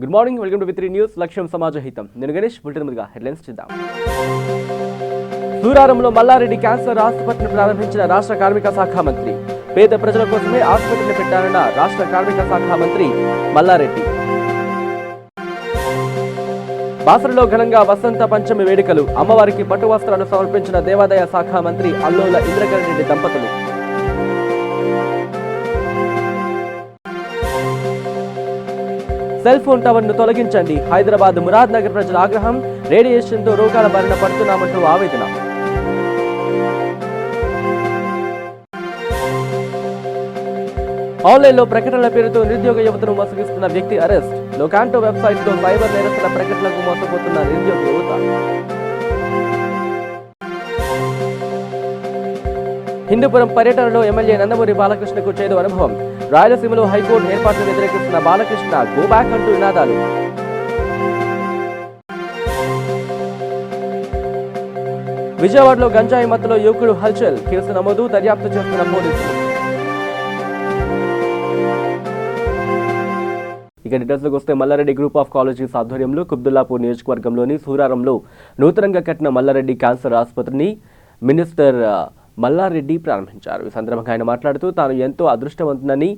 Good morning, welcome to V3 news. లక్ష్యం సమాజ హితం. నేను గణేష్. బులెటిన్ ముందుగా హెడ్లైన్స్ చూద్దాం. సూరారంలో మల్లారెడ్డి క్యాన్సర్ ఆసుపత్రిని ప్రారంభించిన రాష్ట్ర కార్మిక శాఖ మంత్రి. పేద ప్రజల కోసమే ఆసుపత్రిని పెట్టారన్న రాష్ట్ర కార్మిక శాఖ మంత్రి మల్లారెడ్డి. బాసరలో ఘనంగా వసంత పంచమి వేడుకలు. అమ్మవారికి పట్టు వస్త్రాలు సమర్పించిన దేవాదాయ శాఖ మంత్రి అల్లోల ఇంద్రకరణ్ రెడ్డి దంపతులు. సెల్ ఫోన్ టవర్ ను తొలగించండి. హైదరాబాద్ మురాద్ నగర్ ప్రజల ఆగ్రహం. రేడియేషన్ తో రోగాల బారిన పడుతున్నామంటూ ఆవేదన. ఆన్లైన్లో ప్రకటనల పేరుతో నిరుద్యోగ యువతను మోసగిస్తున్న వ్యక్తి అరెస్ట్. లోకాంటో వెబ్సైట్ లో సైబర్ నేరస్తుల ప్రకటనలకు మోసపోతున్న నిరుద్యోగ యువత. హిందూపురం పర్యటనలో ఎమ్మెల్యే నందమూరి బాలకృష్ణకు చేదు అనుభవం. రాయలసీమలో హైకోర్టు ఏర్పాటును వ్యతిరేకిస్తున్న బాలకృష్ణ గో బ్యాక్ అంటూ నినాదాలు. విజయవాడలో గంజాయి మత్తులో యువకుడు హల్చల్. కేసు నమోదు, దర్యాప్తు చేస్తున్న పోలీసులు. ఇక డీటెయిల్స్లోకి వస్తే, మల్లారెడ్డి గ్రూప్ ఆఫ్ కాలేజీస్ ఆధ్వర్యంలో కుబ్దుల్లాపూర్ నియోజకవర్గంలోని సూరారంలో నూతనంగా కట్టిన మల్లారెడ్డి క్యాన్సర్ ఆసుపత్రిని మినిస్టర్ మల్లారెడ్డి ప్రారంభించారు. ఈ సందర్భంగా ఆయన మాట్లాడుతూ తాను ఎంతో అదృష్టవంతునని,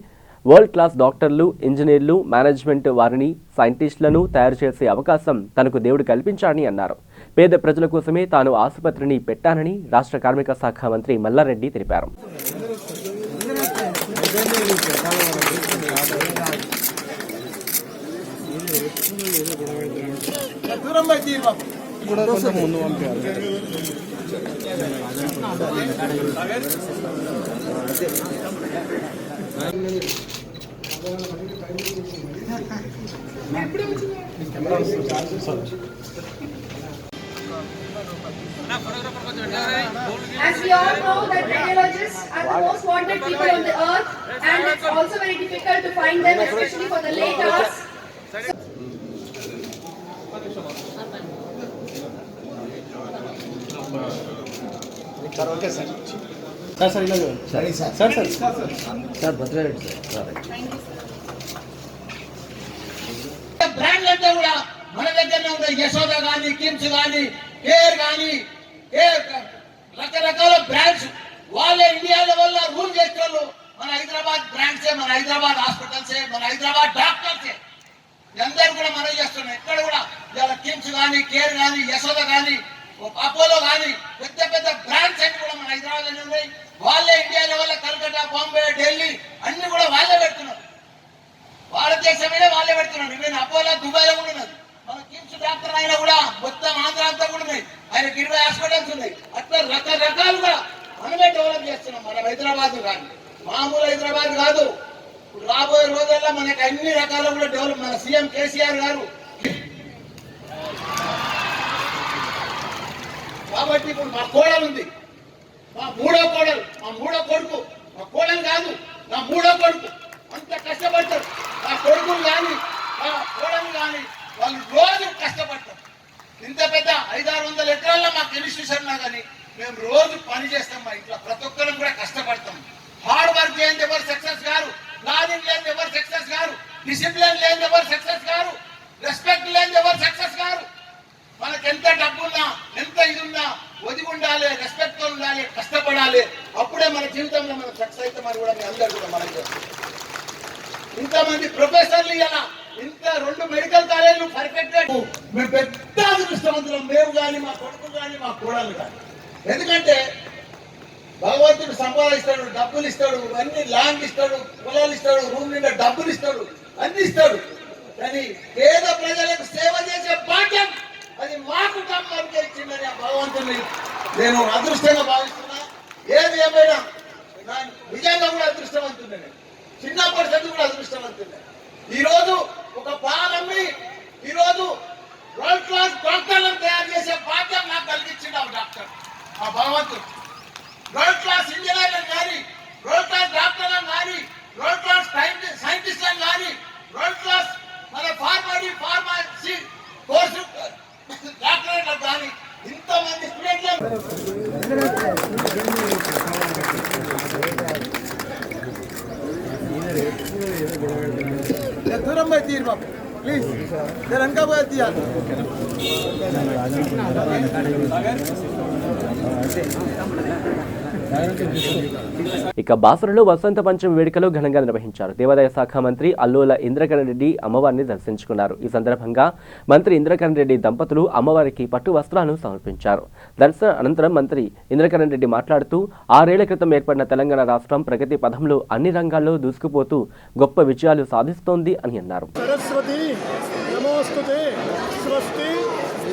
వరల్డ్ క్లాస్ డాక్టర్లు, ఇంజనీర్లు, మేనేజ్మెంట్ వారిని, సైంటిస్టులను తయారు చేసే అవకాశం తనకు దేవుడు కల్పించాడని అన్నారు. పేద ప్రజల కోసమే తాను ఆసుపత్రిని పెట్టానని రాష్ట్ర కార్మిక శాఖ మంత్రి మల్లారెడ్డి తెలిపారు. As we all know that radiologists are the most wanted people on the earth, and it's also very difficult to find them, especially for the late hours. బ్రాండ్లు అంటే కూడా మన దగ్గరనే ఉంటాయి. యశోద కానీ, కిమ్స్ కానీ, కేర్ కానీ, రకరకాల బ్రాండ్స్ వాళ్ళే ఇండియా లెవెల్ లో రూల్ చేసేవాళ్ళు. మన హైదరాబాద్ బ్రాండ్సే, మన హైదరాబాద్ హాస్పిటల్సే, మన హైదరాబాద్ డాక్టర్సే అందరూ కూడా మనం చేస్తున్నాం. ఎక్కడ కూడా ఇవాళ కిమ్స్ కానీ, కేర్ కానీ, యశోద కానీ, అపోలో కానీ పెద్ద పెద్ద బ్రాండ్స్ అన్ని కూడా మన హైదరాబాద్ లో ఉన్నాయి. వాళ్ళే ఇండియా లెవెల్, కలకత్తా, బాంబే, ఢిల్లీ అన్ని కూడా వాళ్ళే పెడుతున్నారు. భారతదేశమే వాళ్ళే పెడుతున్నారు. ఈవెన్ అపోలో దుబాయ్ లో కూడా ఉన్నది. మన కిమ్స్ డాక్టర్ అయినా కూడా మొత్తం ఆంధ్ర అంతా కూడా ఉన్నాయి. ఆయనకి 20 హాస్పిటల్స్ ఉన్నాయి. అట్లా రకరకాలుగా మనమే డెవలప్ చేస్తున్నాం. మన హైదరాబాద్ కానీ మామూలు హైదరాబాద్ కాదు. ఇప్పుడు రాబోయే రోజుల్లో మనకి అన్ని రకాల కూడా డెవలప్. మన సీఎం కేసీఆర్ గారు కాబట్టి ఇప్పుడు మా కోడలు ఉంది, మా మూడో కోడలు, మా మూడో కొడుకు, మా కోడలు కాదు నా మూడో కొడుకు అంత కష్టపడతారు. మా కొడుకులు కానీ, మా కోడలు కానీ వాళ్ళు రోజు కష్టపడతారు. ఇంత పెద్ద 500-600 ఎకరాల్లో మాకు ఇన్స్టిట్యూషన్ కానీ మేము రోజు పని చేస్తాం. మా ఇంట్లో ప్రతి ఒక్కరం కూడా కష్టపడతాం. హార్డ్ వర్క్ లేని ఎవరు సక్సెస్ గారు, ప్లానింగ్ లేని ఎవరు సక్సెస్ గారు, డిసిప్లిన్ లేని ఎవరు సక్సెస్ గారు, రెస్పెక్ట్ లేని ఎవరు సక్సెస్ గారు. మనకి ఎంత డబ్బున్నా, ఎంత ఇది ఉన్నా ఒదిగి ఉండాలి, రెస్పెక్ట్ తో ఉండాలి, కష్టపడాలి. అప్పుడే మన జీవితంలో మనం సక్సెస్ అవుతామని కూడా మీ అందరూ కూడా మనం చేస్తాం. ఇంతమంది ప్రొఫెసర్లు ఇలా ఇంత 2 మెడికల్ కాలేజీలు పర్ఫెక్ట్ గా మేము పెద్ద అదృష్టవంతులం. మేము కానీ, మా కొడుకు కానీ, మా కోడలు కానీ. ఎందుకంటే భగవంతుడు సంపాదిస్తాడు, డబ్బులు ఇస్తాడు, అన్ని ల్యాండ్ ఇస్తాడు, పొలాలు ఇస్తాడు, రూమ్ నిండా డబ్బులు ఇస్తాడు, అన్ని ఇస్తాడు. కానీ పేద ప్రజలకు సేవ చేసే భాగ్యం అది మాకు కమ్మకి ఇచ్చిందని ఆ భగవంతుని నేను అదృష్టంగా భావిస్తున్నా. ఏది ఏమైనా నిజంగా కూడా అదృష్టవంతున్నా. నేను చిన్నప్పటి చదువు కూడా అదృష్టవంతున్నా. ఈరోజు ఒక పాలమ్మి ఈరోజు వరల్డ్ క్లాస్ డాక్టర్లను తయారు చేసే భాగ్యం నాకు కలిగించింది ఆ డాక్టర్, ఆ భగవంతుడు. వరల్డ్ క్లాస్ ఇంజనీర్లను కానీ, వరల్డ్ క్లాస్ డాక్టర్లను కానీ, వరల్డ్ క్లాస్ సైంటిస్టులను కానీ, వరల్డ్ క్లాస్ మన ఫార్మసీ కోర్సు డాక్టర్లకు కానీ ఇంతమంది స్టూడెంట్లను దూరం పోయి తీరు బాబు. प्लीज तेलंगा को दिया ఇక బాసరలో వసంత పంచమి వేడుకలు ఘనంగా నిర్వహించారు. దేవాదాయ శాఖ మంత్రి అల్లోల ఇంద్రకరణ్ రెడ్డి అమ్మవారిని దర్శించుకున్నారు. ఈ సందర్భంగా మంత్రి ఇంద్రకరణ్ రెడ్డి దంపతులు అమ్మవారికి పట్టు వస్త్రాలను సమర్పించారు. దర్శన అనంతరం మంత్రి ఇంద్రకరణ్ రెడ్డి మాట్లాడుతూ 6 ఏళ్ల క్రితం ఏర్పడిన తెలంగాణ రాష్ట్రం ప్రగతి పథంలో అన్ని రంగాల్లో దూసుకుపోతూ గొప్ప విజయాలు సాధిస్తోంది అని అన్నారు. सरस्वती नमोस्तुते स्वस्ति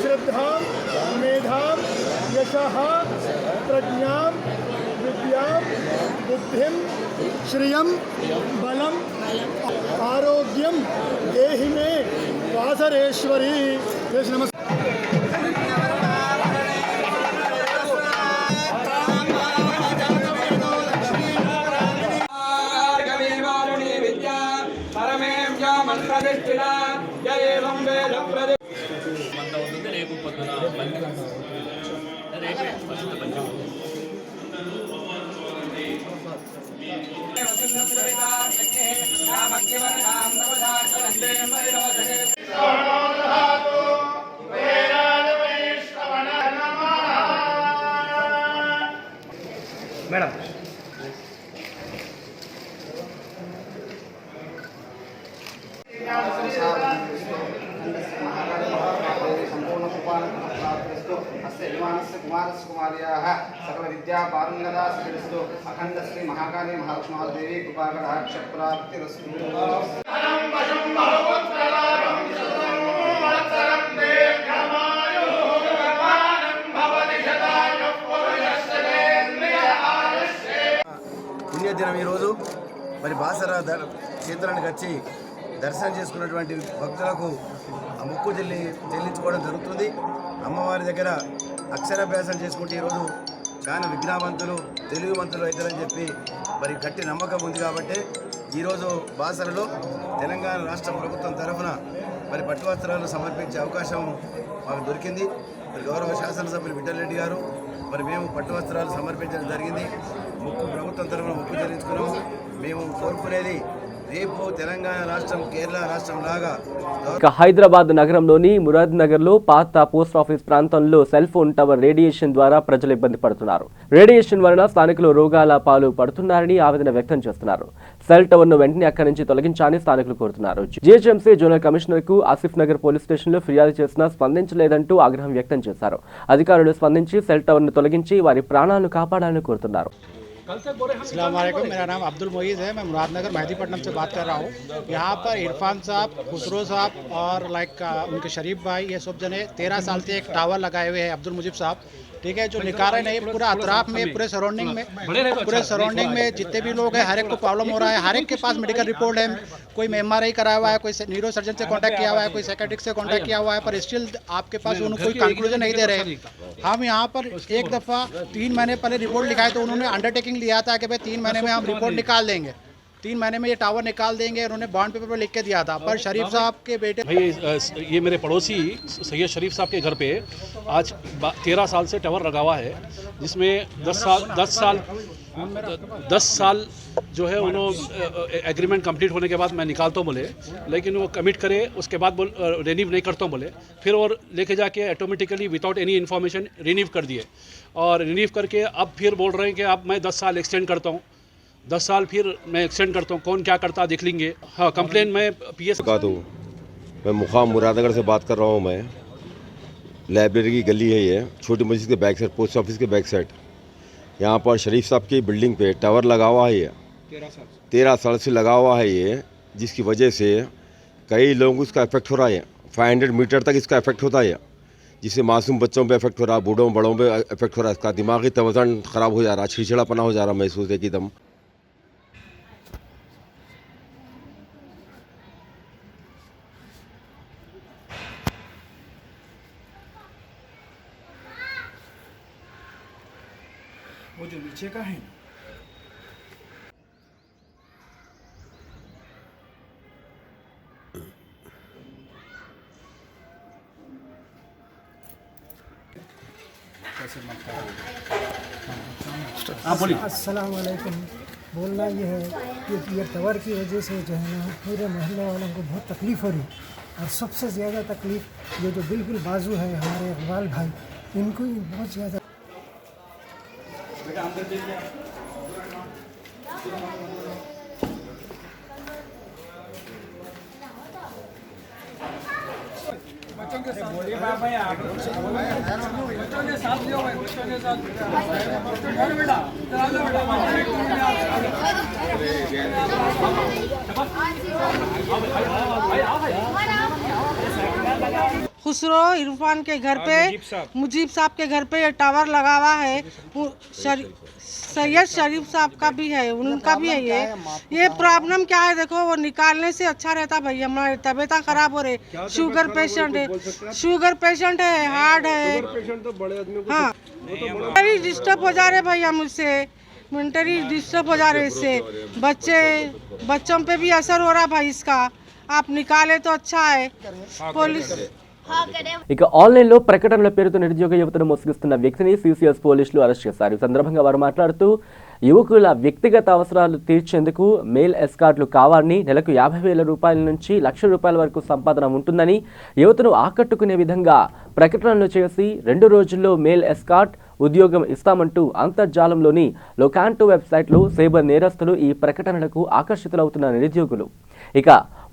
श्रद्धा मेधा यशः प्रज्ञा विद्या बुद्धिं श्रियं बलं आरोग्यं देहि मे वासरेश्वरी। नमस्कार। मैडम कुमार्याः सकल विद्या पारंगता सिद्धिस्तु अखंड श्री महाकाली महालक्ष्मी कृपाकटाक्षप्राप्तिरस्तु। పుణ్యదినం ఈరోజు మరి బాసర క్షేత్రానికి వచ్చి దర్శనం చేసుకున్నటువంటి భక్తులకు ఆ మొక్కు చెల్లించుకోవడం జరుగుతుంది. అమ్మవారి దగ్గర అక్షరాభ్యాసం చేసుకుంటే ఈరోజు చాలా విజ్ఞావంతులు తెలుగువంతులు అవుతారని చెప్పి మరి గట్టి నమ్మకం ఉంది. కాబట్టి ఈరోజు బాసరలో తెలంగాణ రాష్ట్ర ప్రభుత్వం తరఫున మరి పట్టు వస్త్రాలు సమర్పించే అవకాశం మాకు దొరికింది. మరి గౌరవ శాసనసభ్యులు విఠల్ రెడ్డి గారు మరి మేము పట్టు వస్త్రాలు సమర్పించడం జరిగింది. మొక్కు ప్రభుత్వం తరఫున మొక్కు చెల్లించుకున్నాము. మేము కోరుకునేది రేపు తెలంగాణ రాష్ట్రం కేరళ రాష్ట్రం లాగా. ఇక హైదరాబాద్ నగరంలోని మురాద్ నగర్లో పాత పోస్ట్ ఆఫీస్ ప్రాంతంలో సెల్ ఫోన్ టవర్ రేడియేషన్ ద్వారా ప్రజలు ఇబ్బంది పడుతున్నారు. రేడియేషన్ వలన స్థానికులు రోగాల పాలు పడుతున్నారని ఆవేదన వ్యక్తం చేస్తున్నారు. సెల్ టవర్ ను వెంటనే అక్కడి నుంచి తొలగించాలని స్థానికులు కోరుతున్నారు. జీహెచ్ఎంసీ జోనల్ కమిషనర్ కు ఆసిఫ్ నగర్ పోలీస్ స్టేషన్లో ఫిర్యాదు చేసినా స్పందించలేదంటూ ఆగ్రహం వ్యక్తం చేశారు. అధికారులు స్పందించి సెల్ టవర్ ను తొలగించి వారి ప్రాణాలను కాపాడాలని కోరుతున్నారు. अस्सलाम वालेकुम, मेरा नाम अब्दुल मोईज़ है। मैं मुरादनगर मेहदीपट्टनम से बात कर रहा हूँ। यहाँ पर इरफान साहब, खुसरो साहब और उनके शरीफ भाई, ये सब जने 13 साल से एक टावर लगाए हुए हैं। अब्दुल मुजीब साहब, ठीक है, जो निकारे नहीं, पूरा अतराफ में पूरे सराउंडिंग में जितने भी लोग हैं हर एक को प्रॉब्लम हो रहा है। हर एक के पास मेडिकल रिपोर्ट है, कोई MRI कराया हुआ है, कोई न्यूरो सर्जन से कांटेक्ट किया हुआ है, कोई साइकेट्रिस्ट से कांटेक्ट किया हुआ है, पर स्टिल आपके पास उन्होंने कोई कंक्लूजन नहीं दे रहे। हम यहाँ पर एक दफ़ा 3 महीने पहले रिपोर्ट लिखाए तो उन्होंने अंडरटेकिंग लिया था कि भाई 3 महीने में हम रिपोर्ट निकाल देंगे, 3 महीने में ये टावर निकाल देंगे। उन्होंने बॉन्ड पेपर पर लिख के दिया था, पर शरीफ साहब के बेटे भाई ये मेरे पड़ोसी सैयद शरीफ साहब के घर पे आज 13 साल से टावर लगा हुआ है, जिसमें 10 साल जो है उन्होंने एग्रीमेंट कंप्लीट होने के बाद मैं निकालता हूँ बोले, लेकिन वो कमिट करे उसके बाद रिन्यू नहीं करता हूँ बोले, फिर और लेके जाके automatically without any information renew कर दिए। और रिन्यू करके अब फिर बोल रहे हैं कि अब मैं 10 साल एक्सटेंड करता हूँ, 10 साल फिर मैं एक्सटेंड करता हूँ, कौन क्या करता देख लेंगे। हाँ, कंप्लेन मैं PS का तो मैं मुकाम मुरादनगर से बात कर रहा हूँ। मैं लाइब्रेरी की गली है ये, छोटी मस्जिद के बैक साइड, पोस्ट ऑफिस के बैक साइड। यहाँ पर शरीफ साहब की बिल्डिंग पे टावर लगा हुआ है ये 13 साल से लगा हुआ है ये, जिसकी वजह से कई लोगों को इसका इफेक्ट हो रहा है। 500 मीटर तक इसका इफेक्ट होता है, जिससे मासूम बच्चों पे इफेक्ट हो रहा है, बूढ़ों बड़ों पे इफेक्ट हो रहा है। इसका दिमागी तवज़न ख़राब हो जा रहा है, छिड़छिड़ापना हो जा रहा है महसूस है कि दम। वो जो नीचे का है अस्सलाम वालेकुम। बोलना ये है कि ये टावर की वजह से जो है ना पूरे मोहल्ले वालों को बहुत तकलीफ़ हो रही। और सबसे ज़्यादा तकलीफ़ ये जो बिल्कुल बाजू है हमारे इकबाल भाई, इनको ही बहुत ज़्यादा। खुसरो इरफान के घर पे, मुजीब साहब के घर पे ये टावर लगा हुआ है। सैयद शरीफ साहब का भी है, उनका भी है। ये प्रॉब्लम क्या है देखो, वो निकालने से अच्छा रहता भाई। हमारी तबीयत खराब हो रही, शुगर पेशेंट है, हार्ट है। हाँ, मेंटली डिस्टर्ब हो जा रहे भाई, हम उससे मेंटली डिस्टर्ब हो जा रहे इससे। बच्चों पे भी असर हो रहा भाई इसका। आप निकाले तो अच्छा है। पुलिस ఇక ఆన్లైన్లో ప్రకటనల పేరుతో నిరుద్యోగ యువతను మోసగిస్తున్న వ్యక్తిని సిసిఎస్ పోలీసులు అరెస్ట్ చేశారు. ఈ సందర్భంగా వారు మాట్లాడుతూ యువకుల వ్యక్తిగత అవసరాలు తీర్చేందుకు మెయిల్ ఎస్కార్ట్లు కావాలని, నెలకు 50,000 రూపాయల నుంచి ₹1,00,000 వరకు సంపాదన ఉంటుందని, యువతను ఆకట్టుకునే విధంగా ప్రకటనలు చేసి 2 రోజుల్లో మెయిల్ ఎస్కార్ట్ ఉద్యోగం ఇస్తామంటూ అంతర్జాలంలోని లొకాంటో వెబ్సైట్లో సైబర్ నేరస్తులు ఈ ప్రకటనలకు ఆకర్షితులవుతున్న నిరుద్యోగులు. ఇక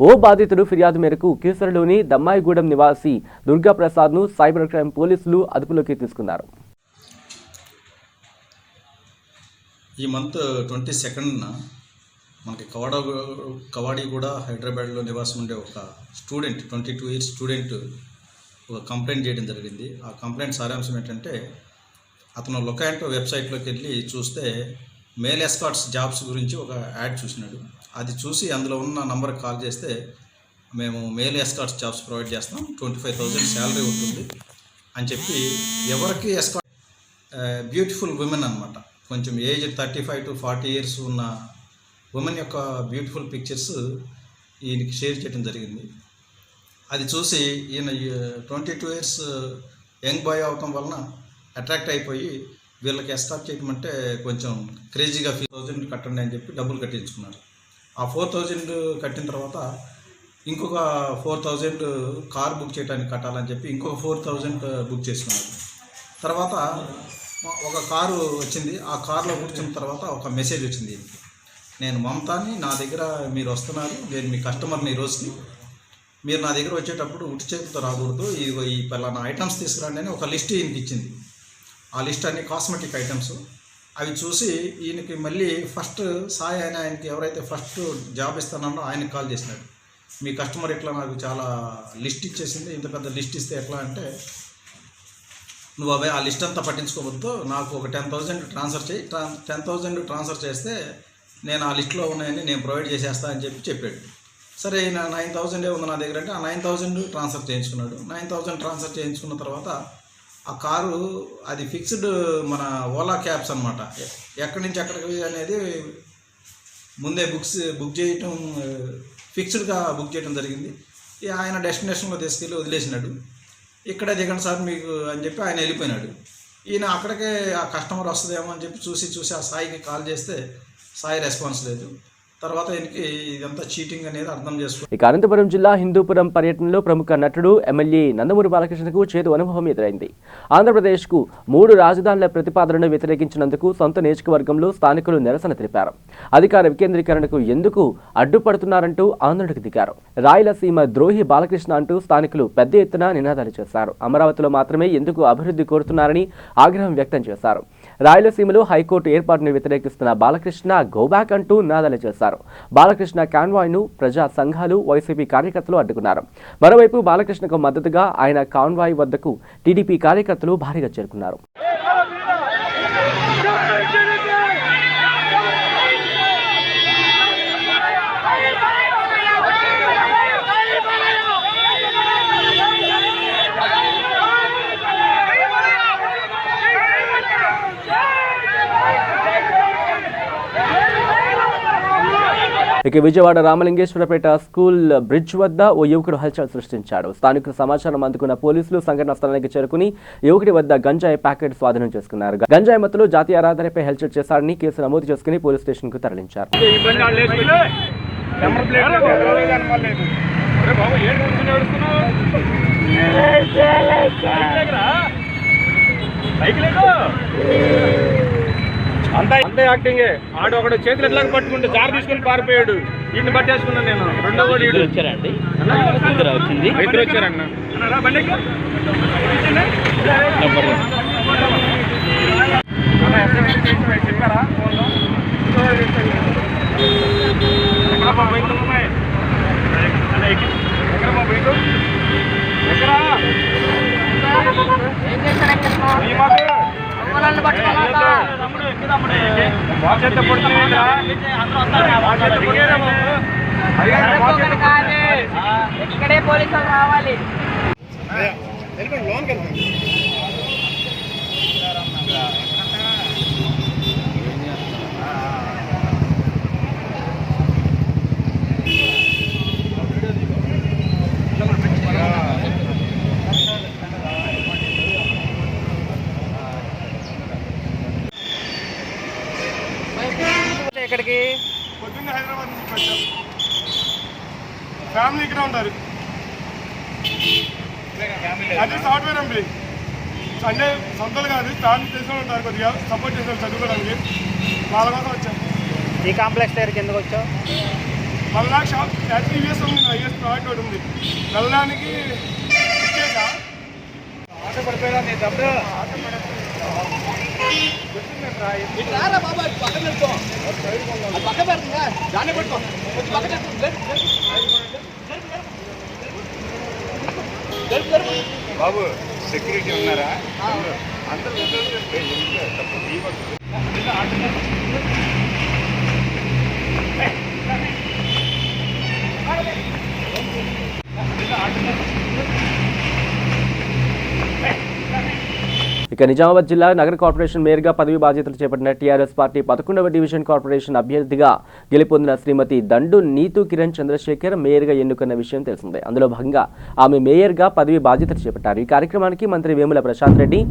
ఓ బాధితుడు ఫిర్యాదు మేరకు కీసరలోని దమ్మాయిగూడెం నివాసి దుర్గాప్రసాద్ను సైబర్ క్రైమ్ పోలీసులు అదుపులోకి తీసుకున్నారు. ఈ మంత్ 22న మనకి కవాడిగూడ హైదరాబాద్లో నివాసం ఉండే ఒక స్టూడెంట్, 22 ఇయర్స్ స్టూడెంట్ ఒక కంప్లైంట్ చేయడం జరిగింది. ఆ కంప్లైంట్ సారాంశం ఏంటంటే, అతను లొకాంటో వెబ్సైట్లోకి వెళ్ళి చూస్తే మెయిల్ ఎస్కార్ట్స్ జాబ్స్ గురించి ఒక యాడ్ చూసినాడు. అది చూసి అందులో ఉన్న నంబర్కి కాల్ చేస్తే, మేము మెయిల్ ఎస్కార్ట్స్ జాబ్స్ ప్రొవైడ్ చేస్తాం, 25,000 శాలరీ ఉంటుంది అని చెప్పి, ఎవరికి ఎస్కార్ట్ బ్యూటిఫుల్ ఉమెన్ అనమాట, కొంచెం ఏజ్ 35 to 40 ఇయర్స్ ఉన్న ఉమెన్ యొక్క బ్యూటిఫుల్ పిక్చర్స్ ఈయనకి షేర్ చేయడం జరిగింది. అది చూసి ఈయన 22 ఇయర్స్ యంగ్ బాయ్ అవటం వలన అట్రాక్ట్ అయిపోయి, వీళ్ళకి ఎస్కార్ట్ చేయడం అంటే కొంచెం క్రేజీగా 4,000 కట్టండి అని చెప్పి డబ్బులు కట్టించుకున్నారు. ఆ 4,000 కట్టిన తర్వాత ఇంకొక 4,000 కార్ బుక్ చేయడానికి కట్టాలని చెప్పి ఇంకొక 4,000 బుక్ చేసుకున్నారు. తర్వాత ఒక కారు వచ్చింది. ఆ కారులో కూర్చున్న తర్వాత ఒక మెసేజ్ వచ్చింది, నేను మమతాని, నా దగ్గర మీరు వస్తున్నారు, నేను మీ కస్టమర్ని ఈ రోజుకి, మీరు నా దగ్గర వచ్చేటప్పుడు ఉట్టి చేతితో రాకూడదు, ఈ పలానా ఐటమ్స్ తీసుకురండి అని ఒక లిస్ట్ ఈయనకి ఇచ్చింది. ఆ లిస్ట్ అన్ని కాస్మెటిక్ ఐటమ్స్. అవి చూసి ఈయనకి మళ్ళీ ఫస్ట్ సాయి ఆయనకి ఎవరైతే ఫస్ట్ జాబ్ ఇస్తానో ఆయనకి కాల్ చేసినాడు. మీ కస్టమర్ ఇట్లా నాకు చాలా లిస్ట్ ఇచ్చేసింది, ఇంత పెద్ద లిస్ట్ ఇస్తే ఎట్లా అంటే, నువ్వు అవే ఆ లిస్ట్ అంతా పట్టించుకోవద్దు, నాకు ఒక 10,000 ట్రాన్స్ఫర్ చేయి, 10,000 ట్రాన్స్ఫర్ చేస్తే నేను ఆ లిస్ట్లో ఉన్నాయని నేను ప్రొవైడ్ చేసేస్తా అని చెప్పాడు. సరే, 9,000 ఉంది నా దగ్గర అంటే ఆ 9,000 ట్రాన్స్ఫర్ చేయించుకున్నాడు. 9,000 ట్రాన్స్ఫర్ చేయించుకున్న తర్వాత ఆ కారు అది ఫిక్స్డ్ మన ఓలా క్యాబ్స్ అనమాట, ఎక్కడి నుంచి ఎక్కడికి అనేది ముందే బుక్ చేయటం, ఫిక్స్డ్గా బుక్ చేయడం జరిగింది. ఆయన డెస్టినేషన్లో తీసుకెళ్ళి వదిలేసినాడు. ఇక్కడే దిగండి సార్ మీకు అని చెప్పి ఆయన వెళ్ళిపోయినాడు. ఈయన అక్కడికే ఆ కస్టమర్ వస్తుందేమో అని చెప్పి చూసి ఆ సాయికి కాల్ చేస్తే సాయి రెస్పాన్స్ లేదు. తర్వాత ఈయనకి ఇదంతా చీటింగ్ అనేది అర్థం చేసుకో. ఇక అనంతపురం జిల్లా హిందూపురం పర్యటనలో ప్రముఖ నటుడు ఎమ్మెల్యే నందమూరి బాలకృష్ణకు చేదు అనుభవం ఎదురైంది. ఆంధ్రప్రదేశ్కు 3 రాజధానుల ప్రతిపాదనను వ్యతిరేకించినందుకు సొంత నియోజకవర్గంలో స్థానికులు నిరసన తెలిపారు. అధికార వికేంద్రీకరణకు ఎందుకు అడ్డుపడుతున్నారంటూ ఆందోళనకు దిగారు. రాయలసీమ ద్రోహి బాలకృష్ణ అంటూ స్థానికులు పెద్ద ఎత్తున నినాదాలు చేశారు. అమరావతిలో మాత్రమే ఎందుకు అభివృద్ధి కోరుతున్నారని ఆగ్రహం వ్యక్తం చేశారు. రాయలసీమలో హైకోర్టు ఏర్పాటును వ్యతిరేకిస్తున్న బాలకృష్ణ గోబ్యాక్ అంటూ నినాదాలు చేశారు. బాలకృష్ణ కాన్వాయ్ను ప్రజా సంఘాలు, వైసీపీ కార్యకర్తలు అడ్డుకున్నారు. మరోవైపు బాలకృష్ణకు మద్దతుగా ఆయన కాన్వాయ్ వద్దకు టీడీపీ కార్యకర్తలు భారీగా చేరుకున్నారు. ఇక విజయవాడ రామలింగేశ్వరపేట స్కూల్ బ్రిడ్జ్ వద్ద ఓ యువకుడు హల్చల్ సృష్టించాడు. స్థానికుల సమాచారం అందుకున్న పోలీసులు సంఘటన స్థలానికి చేరుకుని యువకుడి వద్ద గంజాయి ప్యాకెట్ స్వాధీనం చేసుకున్నారు. గంజాయి మత్తులో జాతీయ రహదారిపై హల్చల్ చేశాడని కేసు నమోదు చేసుకుని పోలీస్ స్టేషన్ కు తరలించారు. అంతా యాక్టింగే. ఆడు ఒకడు చేతులు ఎట్లా పట్టుకుంటే జారి తీసుకుని పారిపోయాడు. వీటిని పట్టేసుకున్నాను నేను. రెండో కూడా వచ్చారండి, ఇద్దరు వచ్చారన్న. చెప్పారా ఎక్కడ మా బైక్ ఎక్కడ మా బైక్ ఎక్కడా ఇక్కడే పోలీసులు రావాలి. ఎక్కడికి? పొద్దున్న హైదరాబాద్ నుంచి వచ్చాం. ఫ్యామిలీ ఇక్కడ ఉంటారు. అది సాఫ్ట్వేర్ ఎంప్లాయీ. సండే సొంతలు కాదు, ఫ్యామిలీ చేసుకుని ఉంటారు. కొద్దిగా సపోర్ట్ చేశారు చదువుకోవడానికి. వాళ్ళ కోసం వచ్చాం. ఈ కాంప్లెక్స్ దగ్గరికి ఎందుకు వచ్చావు? మళ్ళా షాప్ యాక్చువల్లీ యూఎస్ ఉంది, యూఎస్ ప్రాడక్ట్ ఒకటి ఉంది. వెళ్ళడానికి ఆట పడిపోయా నీ తప్పుడు ఆట బాబు సెక్యూరిటీ ఉన్నారా? అందరూ ఇక నిజామాబాద్ జిల్లా నగర కార్పొరేషన్ మేయర్గా పదవి బాధ్యతలు చేపట్టిన టీఆర్ఎస్ పార్టీ 11వ డివిజన్ కార్పొరేషన్ అభ్యర్థిగా గెలుపొందిన శ్రీమతి దండు నీతు కిరణ్ చంద్రశేఖర్ మేయర్గా ఎన్నుకున్న విషయం తెలిసిందే. అందులో భాగంగా ఆమె మేయర్గా పదవి బాధ్యతలు చేపట్టారు. ఈ కార్యక్రమానికి మంత్రి Vemula Prashanth Reddy,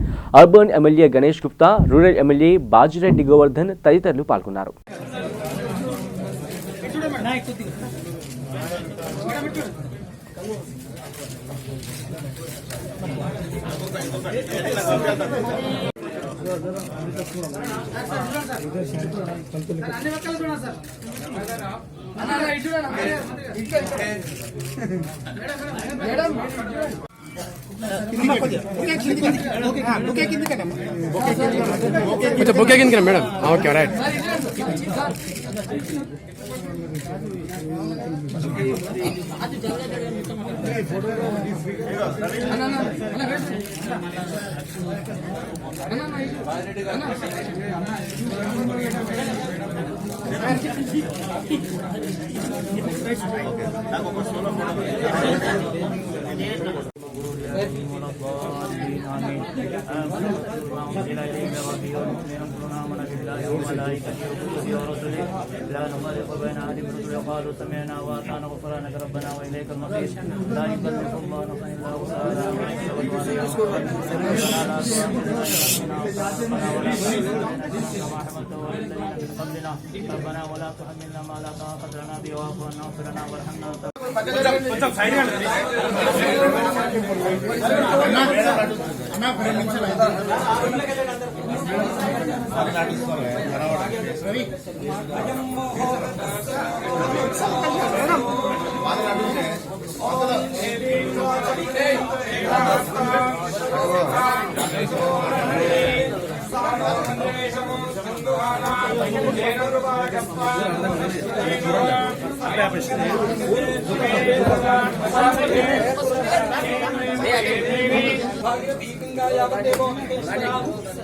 urban MLA Ganesh Gupta, rural MLA Bajireddy Govardhan తదితరులు పాల్గొన్నారు. బొకే కింద మేడం. Okay right.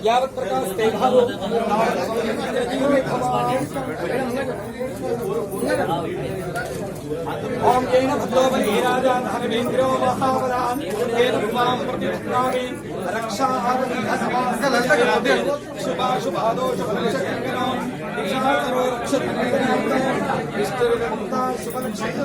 यावत् प्रकाशते भावो ओम येन भद्रो बली राजा धर्मेन्द्रो महावरान् येन भुवां प्रतिष्ठामि रक्षाहारं शुभाशुभादो शुभलक्षणो दिशाचरो रक्षतु विष्णुर्गन्धा शुभलक्षणो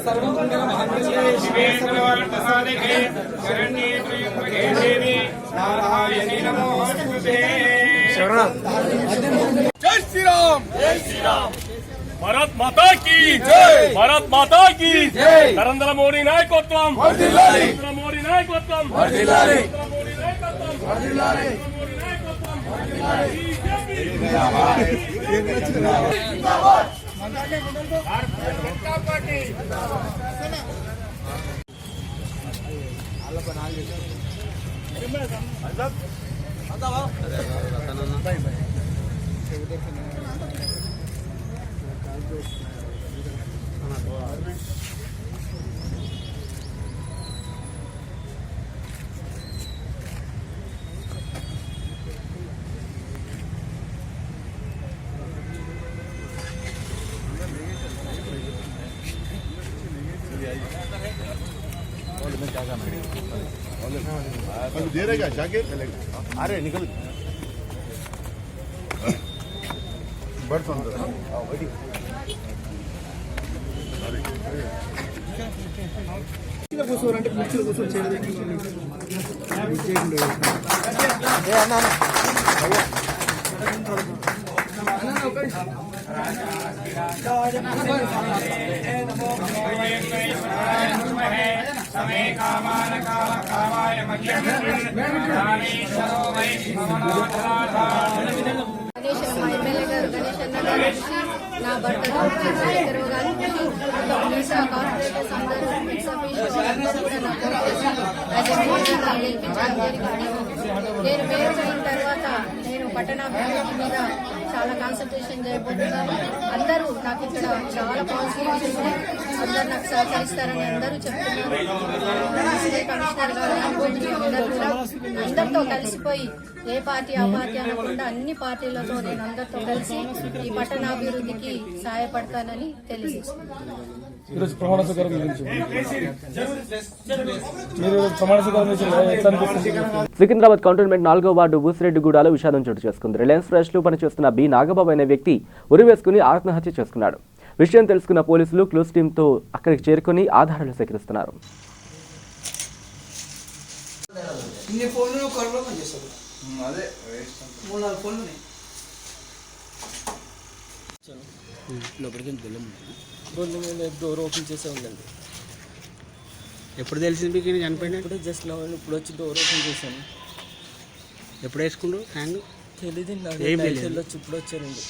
सर्वमंगलमङ्गल्ये शिवे सर्वार्थसाधिके शरण्ये त्र्यम्बके देवी नारायणी नमोस्तुते। जय श्री राम, जय श्री राम। भारत माता की जय, भारत माता की जय। नरेंद्र मोदी नायकत्వం వర్ధిల్లాలి, నరేంద్ర మోడీ నాయకత్వం వర్ధిల్లాలి, నరేంద్ర మోడీ నాయకత్వం వర్ధిల్లాలి, మోడీ నాయకత్వం వర్ధిల్లాలి। జిందాబాద్ జిందాబాద్ భారతీయ జనతా పార్టీ। दे रहेगा जाके अरे निकल बढ़ समे कामान कामाय मह्यं ज्ञानेश्वरो वै మా ఎమ్మెల్యే గారు గణేష్ అన్న గారు నా భర్త చంద్రశేఖర్ గారు మిగతా కార్పొరేటర్స్ అందరూ నేను మేయర్ అయిన తర్వాత నేను పట్టణాభివృద్ధి మీద చాలా కాన్సన్ట్రేషన్ చేయబోతున్నాను. అందరూ నాకు ఇక్కడ చాలా పాజిటివ్ ఉన్నాయి, అందరూ నాకు సహకరిస్తారని అందరూ చెప్తున్నారు. కమిషనర్ గారు అందరితో కలిసిపోయి ఏ పార్టీ ఆ పార్టీ అనకుండా అన్ని పార్టీలతో నేను అందరితో కలిసి ఈ పట్టణాభివృద్ధికి సహాయపడతానని తెలియజేస్తున్నాను. సికింద్రాబాద్ కంటోన్మెంట్ 4వ వార్డు బూసిరెడ్డిగూడలో విషాదం చోటు చేసుకుంది. రిలయన్స్ ఫ్రెష్ లో పనిచేస్తున్న బి నాగబాబు అనే వ్యక్తి ఉరివేసుకుని ఆత్మహత్య చేసుకున్నాడు. విషయం తెలుసుకున్న పోలీసులు క్లూస్ టీంతో అక్కడికి చేరుకుని ఆధారాలు సేకరిస్తున్నారు. డోర్ ఓపెన్ చేసే ఉందండి. ఎప్పుడు తెలిసింది మీకు చనిపోయినా? ఇప్పుడు జస్ట్ ఇప్పుడు వచ్చి డోర్ ఓపెన్ చేశాను. ఎప్పుడు వేసుకుండు హ్యాంగ్ తెలీదు, వెళ్ళొచ్చి ఇప్పుడు వచ్చారండి.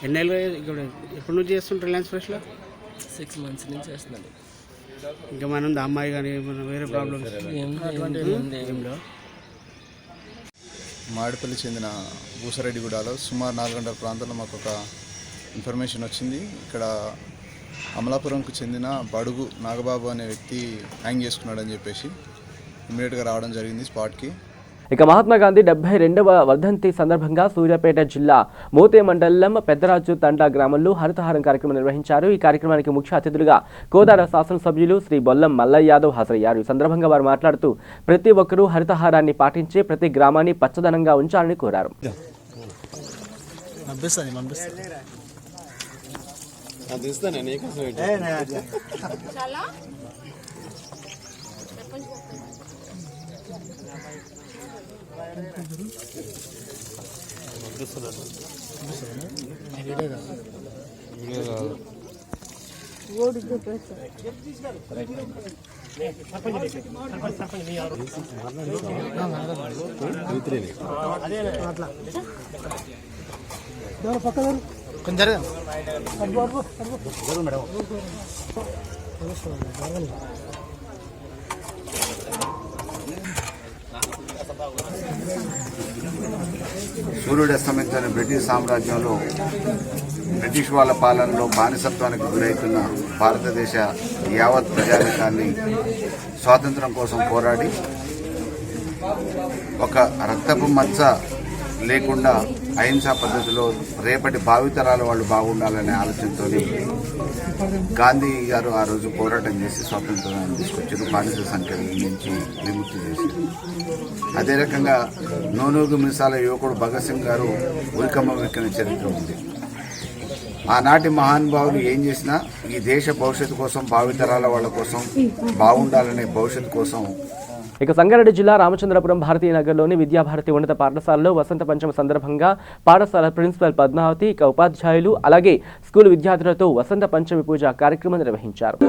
ఎన్నేళ్ళు ఇక్కడ ఎప్పటి నుంచి చేస్తుంటారు రిలయన్స్ ఫ్రెష్లో? 6 months నుంచి చేస్తున్నాను. ఇంకా మనం అమ్మాయి కానీ వేరే ప్రాబ్లమ్స్ మాడిపల్లి చెందిన బూసరెడ్డిగూడలో సుమారు 4 గంటల ప్రాంతంలో మాకు ఒక ఇన్ఫర్మేషన్ వచ్చింది. ఇక్కడ అమలాపురంకు చెందిన బడుగు నాగబాబు అనే వ్యక్తి హ్యాంగ్ చేసుకున్నాడని చెప్పేసి ఇమ్మీడియట్గా రావడం జరిగింది స్పాట్కి. ఇక మహాత్మా గాంధీ 72వ వర్ధంతి సందర్భంగా సూర్యాపేట జిల్లా మోతే మండలం పెద్దరాజు తండా గ్రామంలో హరితహారం కార్యక్రమం నిర్వహించారు. ఈ కార్యక్రమానికి ముఖ్య అతిథులుగా కోదాడ శాసనసభ్యులు శ్రీ బొల్లం మల్లయ్య యాదవ్ హాజరయ్యారు. ఈ సందర్భంగా వారు మాట్లాడుతూ ప్రతి ఒక్కరూ హరితహారాన్ని పాటించి ప్రతి గ్రామాన్ని పచ్చదనంగా ఉంచాలని కోరారు. సూర్యుడు అస్తమించిన బ్రిటిష్ సామ్రాజ్యంలో బ్రిటిష్ వాళ్ళ పాలనలో బానిసత్వానికి గురవుతున్న భారతదేశ యావత్ ప్రజానికాన్ని స్వాతంత్రం కోసం పోరాడి ఒక రక్తపు మచ్చ లేకుండా అహింసా పద్ధతిలో రేపటి భావితరాల వాళ్ళు బాగుండాలనే ఆలోచనతో గాంధీ గారు ఆ రోజు పోరాటం చేసి స్వాతంత్రాన్ని తీసుకొచ్చారు. బానిస సంఖ్యల నుంచి విముక్తి చేశారు. అదే రకంగా నూనూగు మిసాల యువకుడు భగత్ సింగ్ గారు ఉరికమ్మ వెక్కిన చరిత్ర ఉంది. ఆనాటి మహానుభావులు ఏం చేసినా ఈ దేశ భవిష్యత్తు కోసం, భావితరాల వాళ్ళ కోసం, బాగుండాలనే భవిష్యత్తు కోసం. ఇక సంగారెడ్డి జిల్లా రామచంద్రపురం భారతీయ నగర్లోని విద్యాభారతి ఉన్నత పాఠశాలలో వసంత పంచమ సందర్భంగా పాఠశాల ప్రిన్సిపల్ పద్మావతి, ఇక ఉపాధ్యాయులు అలాగే స్కూల్ విద్యార్థులతో వసంత పంచమి పూజ కార్యక్రమం నిర్వహించారు.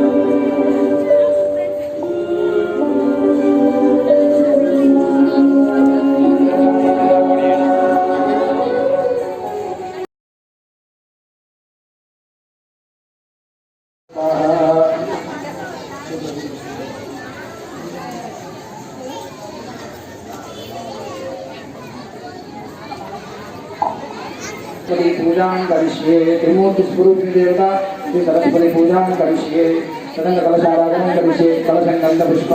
पूजा करिष्ये त्रिमूर्ति स्वरूप देवता श्री सरस्वती पूजा करिष्ये तदंग कलशाराधन करिष्ये कलशंगंध पुष्प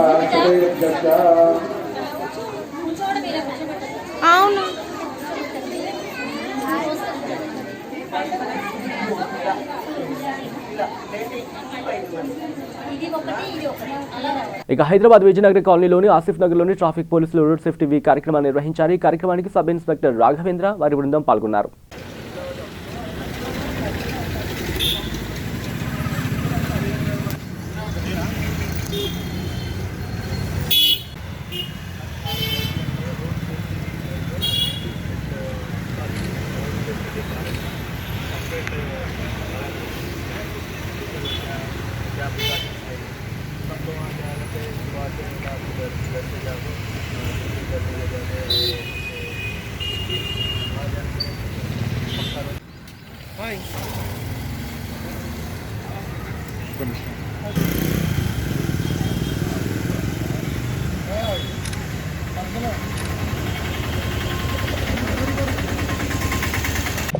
ఇక హైదరాబాద్ విజయనగర్ కాలనీలోని ఆసిఫ్ నగర్లోని ట్రాఫిక్ పోలీసులు రోడ్ సేఫ్టీ వీక్ కార్యక్రమాన్ని నిర్వహించారు. ఈ కార్యక్రమానికి సబ్ ఇన్స్పెక్టర్ రాఘవేంద్ర వారి బృందం పాల్గొన్నారు.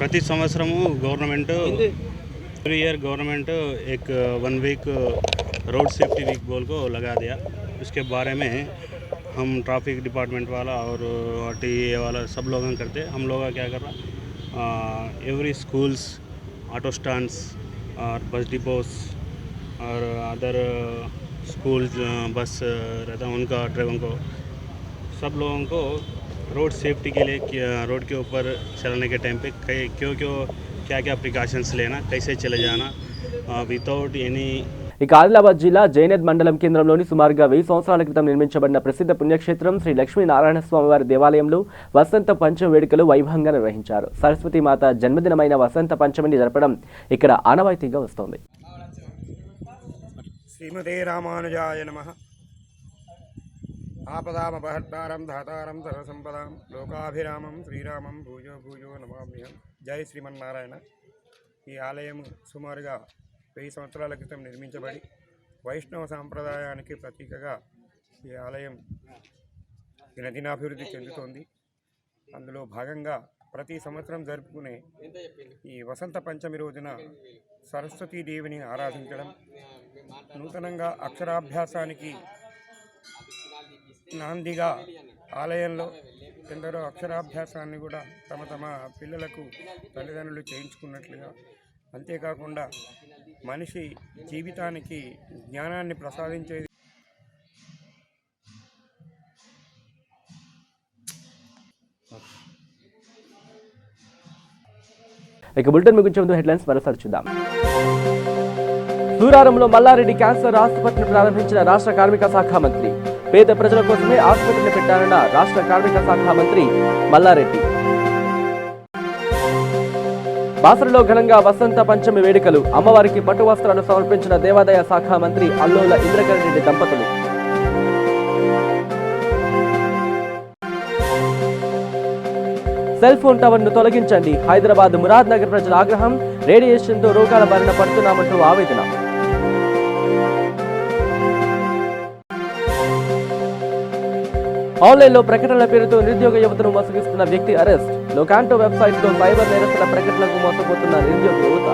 प्रति संवत्सरము गवर्नमेंट एवरी ईयर गवर्नमेंट एक 1 वीक रोड सेफ्टी वीक बोल को लगा दिया. उसके बारे में हम ट्रैफिक डिपार्टमेंट वाला और RTA वाला सब लोग करते. हम लोग क्या कर रहा एवरी स्कूल्स, ऑटो स्टैंड्स और बस डिपोस और अदर स्कूल बस रहता है उनका ड्राइवर को सब लोगों को रोड सेफ्टी के लिए रोड के ऊपर चलने के टाइम पे क्यों क्या क्या प्रिकॉशंस लेना, कैसे चले जाना विदाउट एनी. ఇక ఆదిలాబాద్ జిల్లా జైనద్ మండలం కేంద్రంలోని సుమారుగా 1000 సంవత్సరాల క్రితం నిర్మించబడిన ప్రసిద్ధ పుణ్యక్షేత్రం శ్రీ లక్ష్మీనారాయణ స్వామివారి దేవాలయంలో వసంత పంచమి వేడుకలు వైభవంగా నిర్వహించారు. సరస్వతి మాత జన్మదినమైన వసంత పంచమిని జరపడం ఇక్కడ ఆనవాయితీగా వస్తోంది. శ్రీమతే రామానుజాయ నమః. ఆపదామపహర్తారం ధాతారం సర్వసంపదాం లోకాభిరామం శ్రీరామం భూజో భూజో నమామ్యహం. జై శ్రీమన్నారాయణ. ఈ ఆలయం సుమారుగా 1000 సంవత్సరాల క్రితం నిర్మించబడి వైష్ణవ సాంప్రదాయానికి ప్రతీకగా ఈ ఆలయం దినదినాభివృద్ధి చెందుతోంది. అందులో భాగంగా ప్రతి సంవత్సరం జరుపుకునే ఈ వసంత పంచమి రోజున సరస్వతీదేవిని ఆరాధించడం, నూతనంగా అక్షరాభ్యాసానికి నాందిగా ఆలయంలో ఎందరో అక్షరాభ్యాసాన్ని కూడా తమ పిల్లలకు తల్లిదండ్రులు చేయించుకున్నట్లుగా, అంతేకాకుండా మనిషి జీవితానికి జ్ఞానాన్ని ప్రసాదించేది. ఇక బులెటిన్ ముగించే ముందు హెడ్లైన్స్ మరోసారి చూద్దాం. సూరారంలో మల్లారెడ్డి క్యాన్సర్ ఆసుపత్రిని ప్రారంభించిన రాష్ట్ర కార్మిక శాఖ మంత్రి. పేద ప్రజల కోసమే ఆసుపత్రిని పెట్టారన్న రాష్ట్ర కార్మిక శాఖ మంత్రి మల్లారెడ్డి. బాసరలో ఘనంగా వసంత పంచమి వేడుకలు. అమ్మవారికి పట్టు వస్త్రాలు సమర్పించిన దేవాదాయ శాఖ మంత్రి అల్లోల ఇంద్రకరణ్ రెడ్డి దంపతులు. సెల్ ఫోన్ టవర్ ను తొలగించండి. హైదరాబాద్ మురాద్ నగర్ ప్రజల ఆగ్రహం. రేడియేషన్తో రోగాల బారిన పడుతున్నామంటూ ఆవేదన. ఆన్లైన్లో ప్రకటనల పేరుతో నిరుద్యోగ యువతను మోసగిస్తున్న వ్యక్తి అరెస్ట్. లోకాంటో వెబ్సైట్లో సైబర్ నేరస్తుల ప్రకటనలకు మోసపోతున్న నిరుద్యోగ యువత.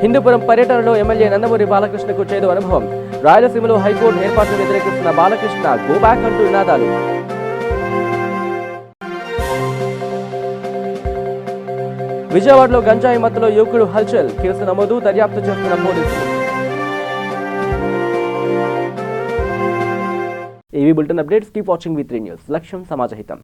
హిందూపురం పర్యటనలో ఎమ్మెల్యే నందమూరి బాలకృష్ణకు చేదు అనుభవం. రాయలసీమలో హైకోర్టు ఏర్పాటును వ్యతిరేకిస్తున్న బాలకృష్ణ గో బ్యాక్ అంటూ నినాదాలు. విజయవాడలో గంజాయి మత్తులో యువకుడు హల్చల్. కేసు నమోదు, దర్యాప్తు చేస్తున్న పోలీసులు. ఏవీ bulletin updates. Keep watching V3 news. లక్ష్యం సమాజహితం.